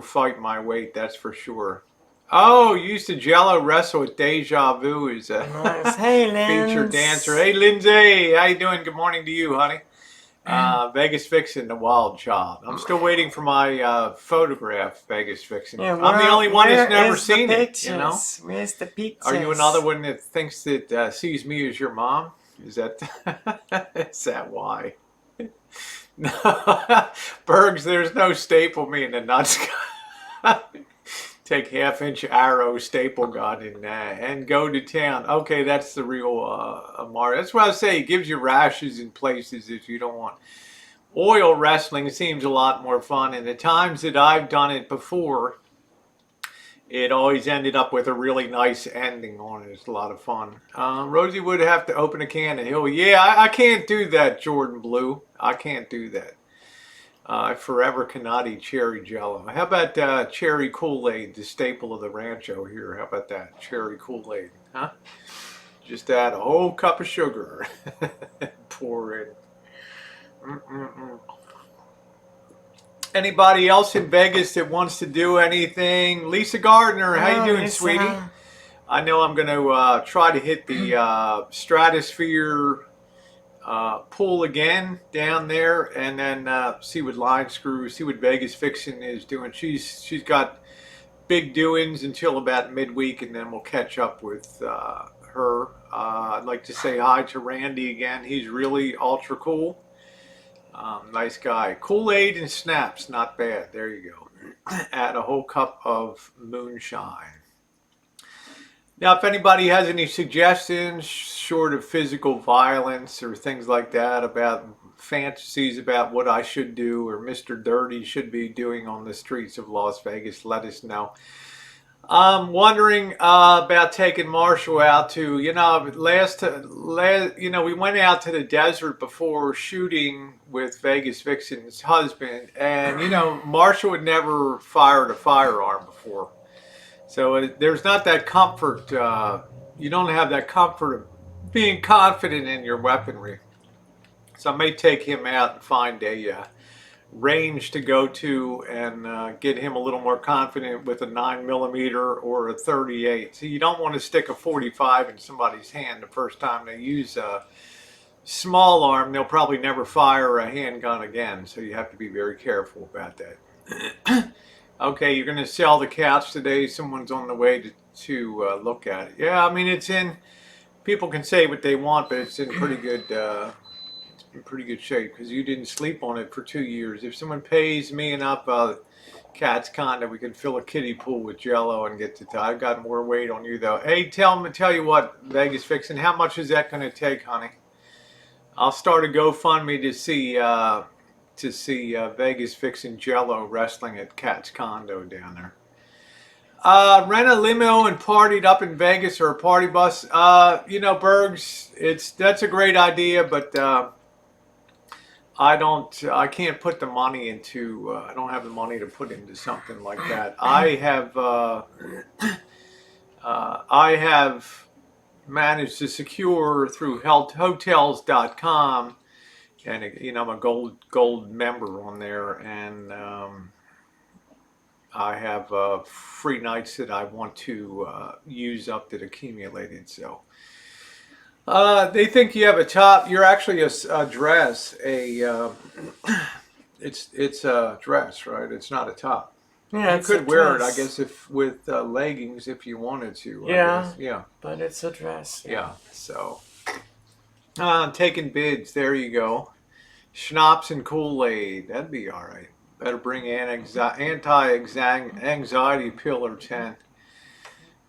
fight my weight. That's for sure. Oh, you used to Jello wrestle with Deja Vu as a nice. Hey, featured dancer. Hey, Lindsay, how you doing? Good morning to you, honey. Vegas Vixen, the wild child. I'm still waiting for my photograph, Vegas Vixen. Yeah, I'm the only one that's never seen it, you know? Where's the pictures? Are you another one that thinks that sees me as your mom? Is that why? No, Bergs, there's no staple me in the nuts. Take half-inch arrow staple gun and go to town. Okay, that's the real Amari. That's what I say. It gives you rashes in places if you don't want. Oil wrestling seems a lot more fun. And the times that I've done it before, it always ended up with a really nice ending on it. It's a lot of fun. Rosie would have to open a can of Hill. Yeah, I can't do that, Jordan Blue. I can't do that. I forever cannot eat cherry Jello. How about cherry Kool-Aid, the staple of the rancho here? How about that? Cherry Kool-Aid, huh? Just add a whole cup of sugar. Pour in. Anybody else in Vegas that wants to do anything? Lisa Gardner, how you doing, Lisa? Sweetie? I know I'm going to try to hit the stratosphere pool again down there, and then see what line screw, see what Vegas Vixen is doing. She's got big doings until about midweek, and then we'll catch up with her. I'd like to say hi to Randy again. He's really ultra cool. Nice guy. Kool-Aid and snaps, not bad. There you go. Add a whole cup of moonshine. Now, if anybody has any suggestions, short of physical violence or things like that, about fantasies about what I should do or Mr. Dirty should be doing on the streets of Las Vegas, let us know. I'm wondering about taking Marshall out to, we went out to the desert before shooting with Vegas Vixen's husband, and, Marshall had never fired a firearm before. So there's not that comfort, you don't have that comfort of being confident in your weaponry. So I may take him out and find a range to go to and get him a little more confident with a 9mm or a 38. So you don't want to stick a 45 in somebody's hand the first time they use a small arm. They'll probably never fire a handgun again, so you have to be very careful about that. Okay, you're going to sell the couch today. Someone's on the way to look at it. Yeah, I mean, it's in, people can say what they want, but it's in pretty good shape because you didn't sleep on it for 2 years. If someone pays me enough, I'll Cat's condo. We could fill a kiddie pool with Jello and get to. I've got more weight on you though. Hey, tell you what, Vegas Fixin'. How much is that going to take, honey? I'll start a GoFundMe to see Vegas Fixin' Jello wrestling at Cat's condo down there. Rent a limo and partied up in Vegas or a party bus. You know, Bergs, that's a great idea, but I can't put the money into, I don't have the money to put into something like that. I have managed to secure through hotels.com, and you know, I'm a gold member on there, and I have free nights that I want to use up that accumulated. So they think you have a top. You're actually a dress. It's a dress, right? It's not a top. Yeah, you could wear it, I guess, if with leggings if you wanted to. Yeah, yeah. But it's a dress. Yeah. So taking bids. There you go. Schnapps and Kool-Aid. That'd be all right. Better bring anti-anxiety pill or 10.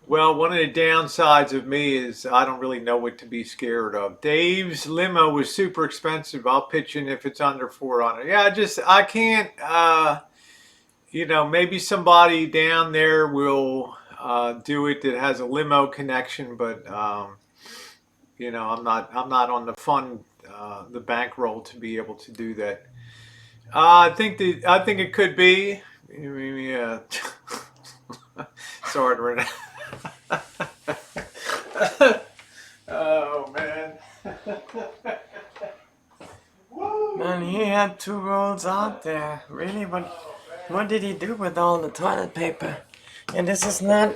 Well, one of the downsides of me is I don't really know what to be scared of. Dave's limo was super expensive. I'll pitch in if it's under 400. Yeah, I can't. You know, maybe somebody down there will do it that has a limo connection, but you know, I'm not on the bankroll to be able to do that. I think it could be. Yeah. Sorry, Renee. Oh man. Man, he had 2 rolls out there. Really, what did he do with all the toilet paper? And this is a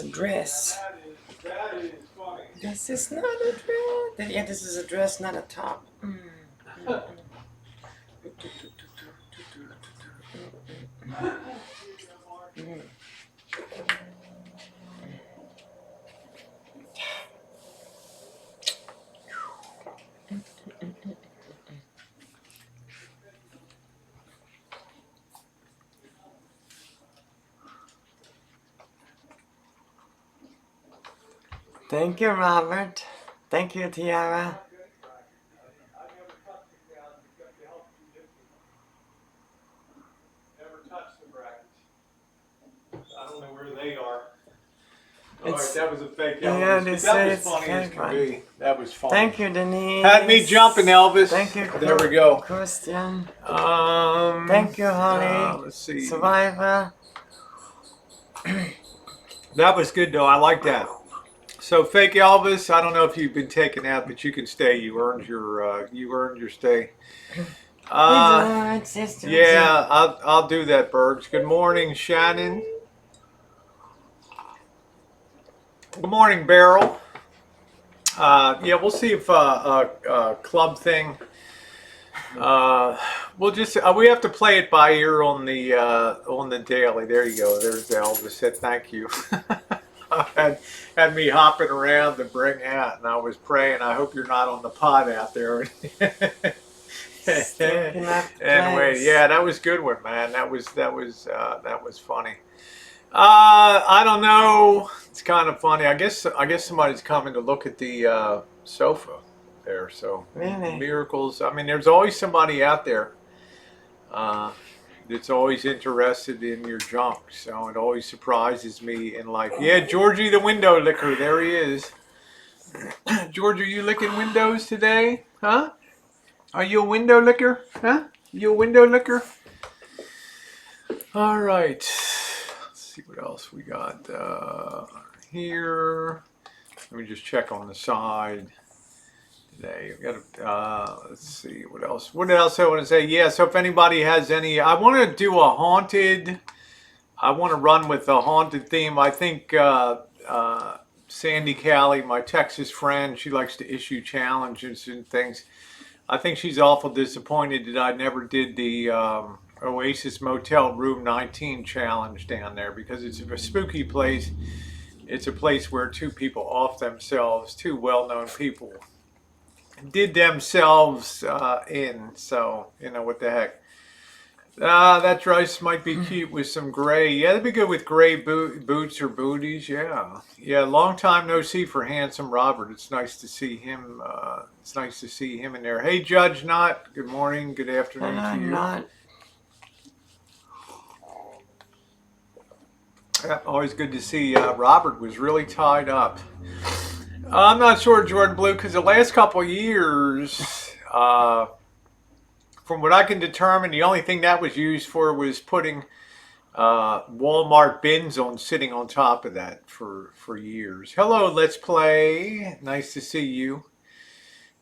dress. That is funny. This is not a dress. Yeah, this is a dress, not a top. Thank you, Robert. Thank you, Tiara. I don't know where they are. All It's- right, that was a fake Elvis. Yeah, they that say was it's funny as fake can one. be. That was funny. Thank you, Denise. Had me jumping, Elvis. Thank you. There we go. Christian. Thank you, Holly. Let's see. Survivor. That was good though. I like that. So fake Elvis. I don't know if you've been taken out, but you can stay. You earned your stay. Yeah, I'll do that, Bergs. Good morning, Shannon. Good morning, Beryl. Yeah, we'll see if club thing. We'll just we have to play it by ear on the daily. There you go. There's Elvis said thank you. had me hopping around to bring out, and I was praying. I hope you're not on the pod out there. Anyway, yeah, that was a good one, man. That was funny. I don't know. It's kind of funny. I guess somebody's coming to look at the sofa there. So Really? miracles. I mean, there's always somebody out there that's always interested in your junk. So it always surprises me in life. Yeah, Georgie the window licker. There he is. George, are you licking windows today? Huh? Are you a window licker? Huh? You a window licker? All right. Let's see what else we got here. Let me just check on the side today. We got let's see what else. What else I want to say? Yeah. So if anybody has any, I want to do a haunted. I want to run with a haunted theme. I think Sandy Callie, my Texas friend, she likes to issue challenges and things. I think she's awful disappointed that I never did the Oasis Motel Room 19 challenge down there because it's a spooky place. It's a place where 2 people off themselves, 2 well-known people, did themselves in. So, you know, what the heck. That dress might be cute with some gray. Yeah, that'd be good with gray boots or booties. Yeah, yeah. Long time no see for handsome Robert. It's nice to see him. It's nice to see him in there. Hey, Judge Knott. Good morning. Good afternoon to you. Not. Yeah, always good to see. Robert was really tied up. I'm not sure, Jordan Blue, because the last couple of years. From what I can determine, the only thing that was used for was putting Walmart bins on, sitting on top of that for years. Hello, Let's Play. Nice to see you.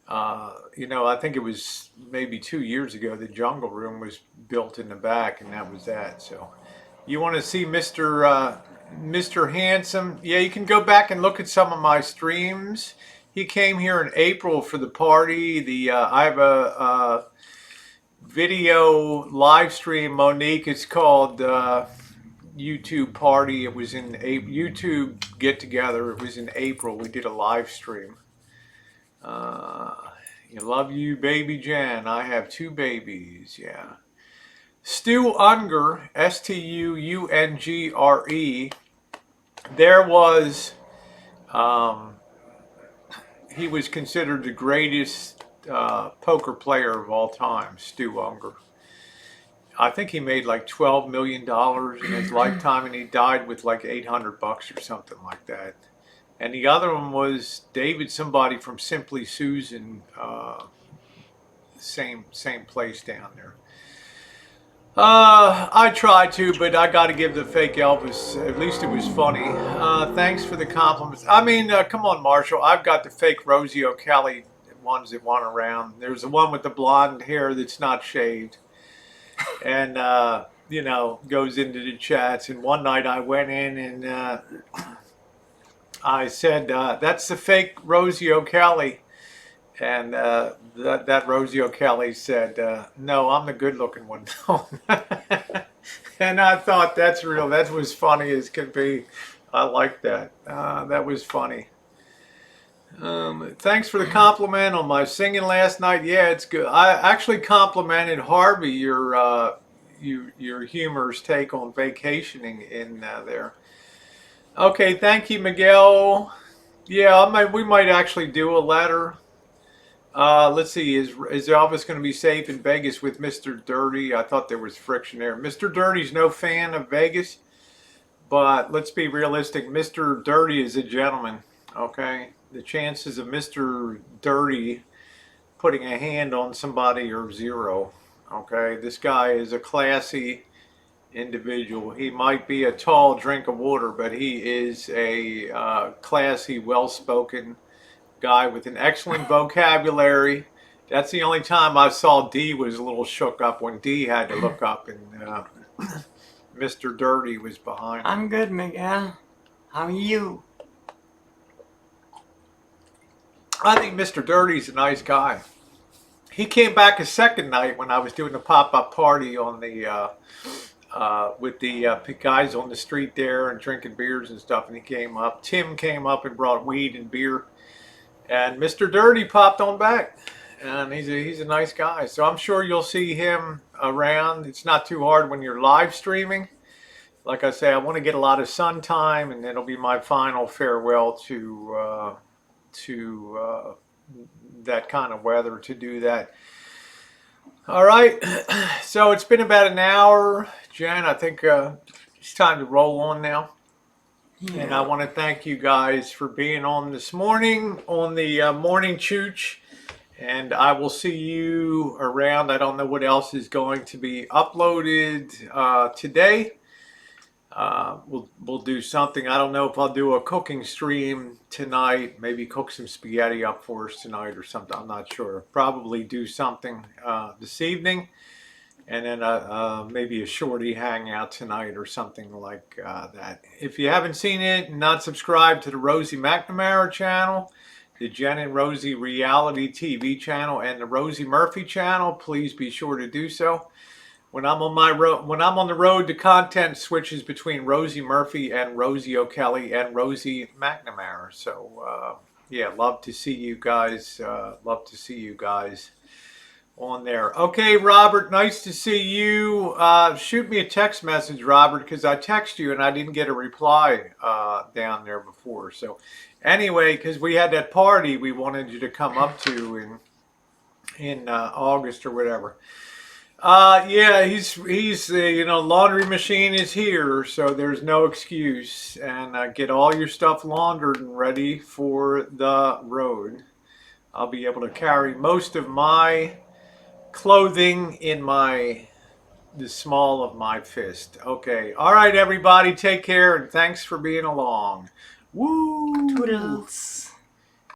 You know, I think it was maybe 2 years ago the Jungle Room was built in the back, and that was that. So, you want to see Mr. Handsome? Yeah, you can go back and look at some of my streams. He came here in April for the party. I have a video live stream, Monique. It's called YouTube Party. It was in YouTube Get Together. It was in April. We did a live stream. You love you, baby Jenn. I have 2 babies. Yeah. Stu Unger, Stuungre. There was, he was considered the greatest poker player of all time, Stu Unger. I think he made like $12 million in his lifetime, and he died with like $800 or something like that. And the other one was David, somebody from Simply Susan, same place down there. I tried to, but I got to give the fake Elvis. At least it was funny. Thanks for the compliments. I mean, come on, Marshall. I've got the fake Rosie O'Kelly ones that went around. There's the one with the blonde hair that's not shaved, and you know, goes into the chats. And one night I went in and I said, "That's the fake Rosie O'Kelly." And that Rosie O'Kelly said, "No, I'm the good-looking one." And I thought, that's real. That was funny as could be. I like that. That was funny. Thanks for the compliment on my singing last night. Yeah, it's good. I actually complimented Harvey, your humorous take on vacationing in there. Okay, thank you, Miguel. Yeah, we might actually do a letter. Let's see, is Elvis going to be safe in Vegas with Mr. Dirty? I thought there was friction there. Mr. Dirty's no fan of Vegas, but let's be realistic. Mr. Dirty is a gentleman, okay? The chances of Mr. Dirty putting a hand on somebody are 0, okay? This guy is a classy individual. He might be a tall drink of water, but he is a classy, well-spoken guy with an excellent vocabulary. That's the only time I saw D was a little shook up, when D had to look up and Mr. Dirty was behind him. I'm good, Miguel. How are you? I think Mr. Dirty's a nice guy. He came back a second night when I was doing the pop-up party on the with the guys on the street there and drinking beers and stuff, and he came up. Tim came up and brought weed and beer. And Mr. Dirty popped on back, and he's a nice guy. So I'm sure you'll see him around. It's not too hard when you're live streaming. Like I say, I want to get a lot of sun time, and it'll be my final farewell to that kind of weather to do that. All right, so it's been about an hour, Jen. I think it's time to roll on now. Yeah. And I want to thank you guys for being on this morning on the Morning Chooch. And I will see you around. I don't know what else is going to be uploaded today. We'll do something. I don't know if I'll do a cooking stream tonight. Maybe cook some spaghetti up for us tonight or something. I'm not sure. Probably do something this evening. And then maybe a shorty hangout tonight or something like that. If you haven't seen it and not subscribed to the Rosie McNamara channel, the Jenn and Rosie reality TV channel, and the Rosie Murphy channel, please be sure to do so. When I'm on the road, the content switches between Rosie Murphy and Rosie O'Kelly and Rosie McNamara. So yeah, love to see you guys. Love to see you guys on there. Okay, Robert, nice to see you. Shoot me a text message, Robert, because I text you and I didn't get a reply down there before. So anyway, because we had that party we wanted you to come up to in August or whatever. Yeah, he's you know, laundry machine is here, so there's no excuse. And get all your stuff laundered and ready for the road. I'll be able to carry most of my clothing in the small of my fist. Okay, all right, everybody, take care and thanks for being along. Woo! Toodles.